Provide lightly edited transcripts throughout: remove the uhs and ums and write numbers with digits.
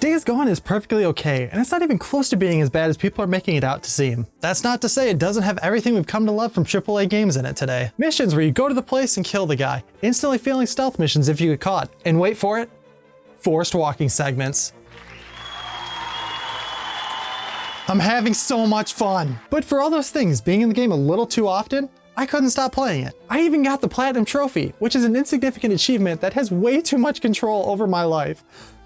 Days Gone is perfectly okay, and it's not even close to being as bad as people are making it out to seem. That's not to say it doesn't have everything we've come to love from AAA games in it today. Missions where you go to the place and kill the guy, instantly failing stealth missions if you get caught, and wait for it, forced walking segments. I'm having so much fun! But for all those things being in the game a little too often, I couldn't stop playing it. I even got the Platinum Trophy, which is an insignificant achievement that has way too much control over my life.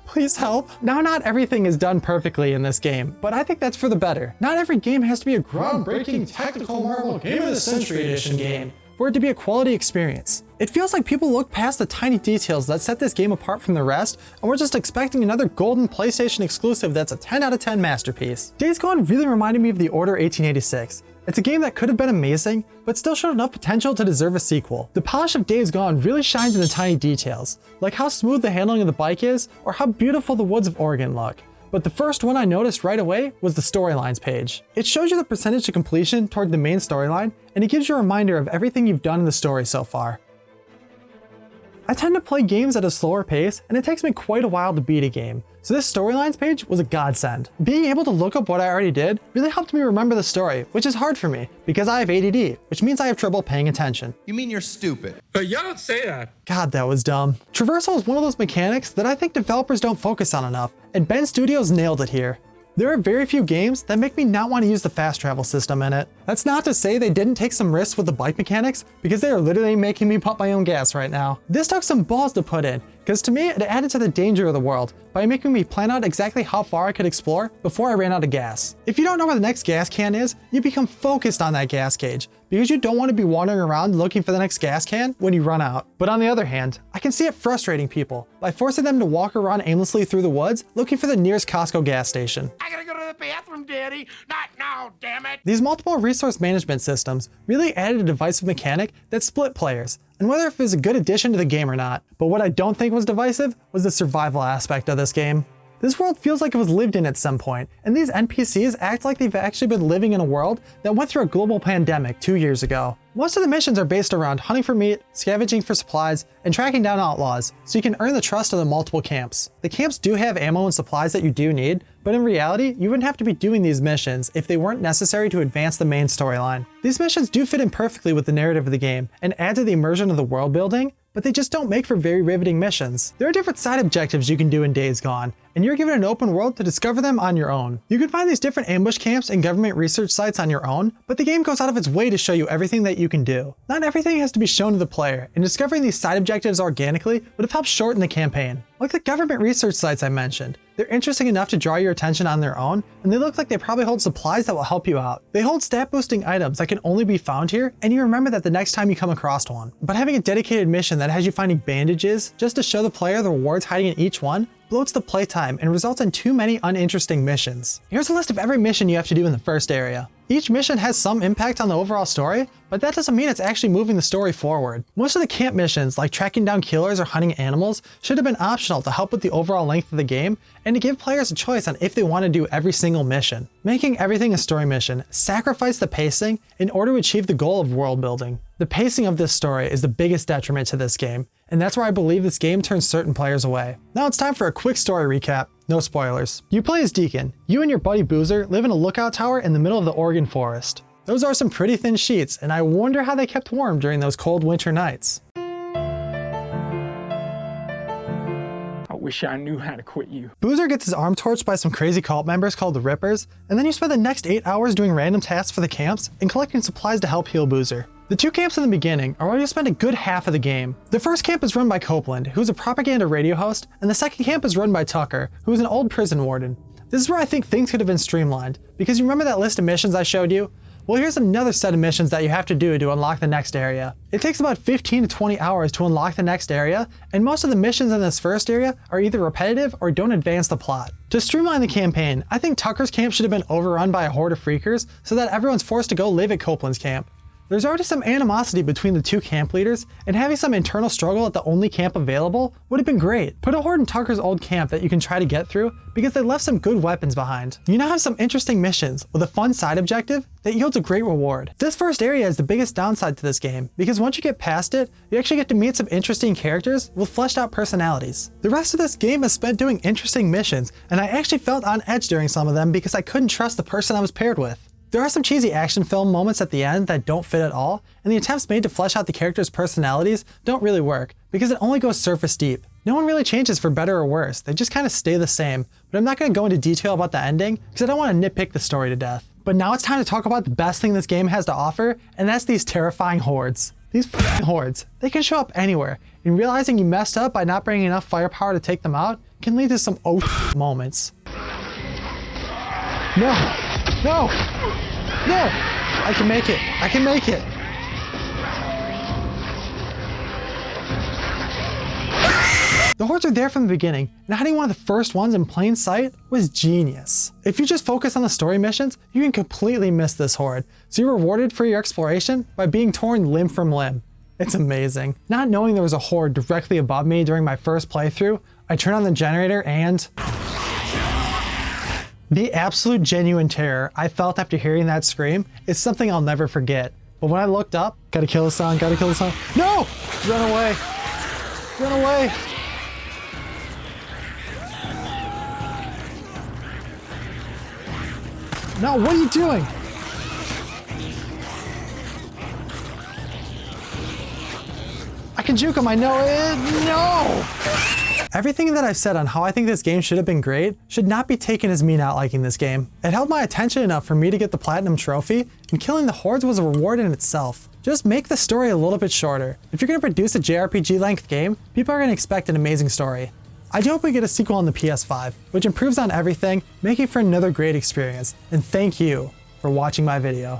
Please help. Now, not everything is done perfectly in this game, but I think that's for the better. Not every game has to be a groundbreaking technical marvel Game of the Century Edition game for it to be a quality experience. It feels like people look past the tiny details that set this game apart from the rest, and we're just expecting another golden PlayStation exclusive that's a 10 out of 10 masterpiece. Days Gone really reminded me of The Order 1886. It's a game that could have been amazing, but still showed enough potential to deserve a sequel. The polish of Days Gone really shines in the tiny details, like how smooth the handling of the bike is, or how beautiful the woods of Oregon look. But the first one I noticed right away was the storylines page. It shows you the percentage to completion toward the main storyline, and it gives you a reminder of everything you've done in the story so far. I tend to play games at a slower pace, and it takes me quite a while to beat a game, so this storylines page was a godsend. Being able to look up what I already did really helped me remember the story, which is hard for me, because I have ADD, which means I have trouble paying attention. You mean you're stupid? But you don't say that. God, that was dumb. Traversal is one of those mechanics that I think developers don't focus on enough, and Ben Studios nailed it here. There are very few games that make me not want to use the fast travel system in it. That's not to say they didn't take some risks with the bike mechanics, because they are literally making me pump my own gas right now. This took some balls to put in, because to me it added to the danger of the world by making me plan out exactly how far I could explore before I ran out of gas. If you don't know where the next gas can is, you become focused on that gas gauge, because you don't want to be wandering around looking for the next gas can when you run out. But on the other hand, I can see it frustrating people by forcing them to walk around aimlessly through the woods looking for the nearest Costco gas station. I gotta go to the bathroom, Daddy. Not now, damn it. These multiple resource management systems really added a divisive mechanic that split players, and whether it was a good addition to the game or not. But what I don't think was divisive was the survival aspect of this game. This world feels like it was lived in at some point, and these NPCs act like they've actually been living in a world that went through a global pandemic 2 years ago. Most of the missions are based around hunting for meat, scavenging for supplies, and tracking down outlaws, so you can earn the trust of the multiple camps. The camps do have ammo and supplies that you do need, but in reality, you wouldn't have to be doing these missions if they weren't necessary to advance the main storyline. These missions do fit in perfectly with the narrative of the game, and add to the immersion of the world building, but they just don't make for very riveting missions. There are different side objectives you can do in Days Gone, and you're given an open world to discover them on your own. You can find these different ambush camps and government research sites on your own, but the game goes out of its way to show you everything that you can do. Not everything has to be shown to the player, and discovering these side objectives organically would have helped shorten the campaign. Like the government research sites I mentioned. They're interesting enough to draw your attention on their own, and they look like they probably hold supplies that will help you out. They hold stat boosting items that can only be found here, and you remember that the next time you come across one. But having a dedicated mission that has you finding bandages just to show the player the rewards hiding in each one bloats the playtime and results in too many uninteresting missions. Here's a list of every mission you have to do in the first area. Each mission has some impact on the overall story, but that doesn't mean it's actually moving the story forward. Most of the camp missions, like tracking down killers or hunting animals, should have been optional to help with the overall length of the game and to give players a choice on if they want to do every single mission. Making everything a story mission sacrificed the pacing in order to achieve the goal of world building. The pacing of this story is the biggest detriment to this game, and that's where I believe this game turns certain players away. Now it's time for a quick story recap. No spoilers. You play as Deacon. You and your buddy Boozer live in a lookout tower in the middle of the Oregon forest. Those are some pretty thin sheets, and I wonder how they kept warm during those cold winter nights. I wish I knew how to quit you. Boozer gets his arm torched by some crazy cult members called the Rippers, and then you spend the next 8 hours doing random tasks for the camps and collecting supplies to help heal Boozer. The two camps in the beginning are where you spend a good half of the game. The first camp is run by Copeland, who's a propaganda radio host, and the second camp is run by Tucker, who is an old prison warden. This is where I think things could have been streamlined, because you remember that list of missions I showed you? Well, here's another set of missions that you have to do to unlock the next area. It takes about 15 to 20 hours to unlock the next area, and most of the missions in this first area are either repetitive or don't advance the plot. To streamline the campaign, I think Tucker's camp should have been overrun by a horde of freakers so that everyone's forced to go live at Copeland's camp. There's already some animosity between the two camp leaders, and having some internal struggle at the only camp available would have been great. Put a horde in Tucker's old camp that you can try to get through because they left some good weapons behind. You now have some interesting missions with a fun side objective that yields a great reward. This first area is the biggest downside to this game because once you get past it, you actually get to meet some interesting characters with fleshed out personalities. The rest of this game is spent doing interesting missions, and I actually felt on edge during some of them because I couldn't trust the person I was paired with. There are some cheesy action film moments at the end that don't fit at all, and the attempts made to flesh out the characters' personalities don't really work because it only goes surface deep. No one really changes for better or worse, they just kind of stay the same, but I'm not going to go into detail about the ending because I don't want to nitpick the story to death. But now it's time to talk about the best thing this game has to offer, and that's these terrifying hordes. These hordes, they can show up anywhere, and realizing you messed up by not bringing enough firepower to take them out can lead to some moments. No! No! No! I can make it! I can make it! The hordes are there from the beginning, and hiding one of the first ones in plain sight was genius. If you just focus on the story missions, you can completely miss this horde, so you're rewarded for your exploration by being torn limb from limb. It's amazing. Not knowing there was a horde directly above me during my first playthrough, I turned on the generator and... the absolute genuine terror I felt after hearing that scream is something I'll never forget. But when I looked up, gotta kill the sound, gotta kill the sound. No! Run away! Run away! No, what are you doing? I can juke him, I know it. No! Everything that I've said on how I think this game should have been great should not be taken as me not liking this game. It held my attention enough for me to get the platinum trophy, and killing the hordes was a reward in itself. Just make the story a little bit shorter. If you're going to produce a JRPG length game, people are going to expect an amazing story. I do hope we get a sequel on the PS5, which improves on everything, making for another great experience. And thank you for watching my video.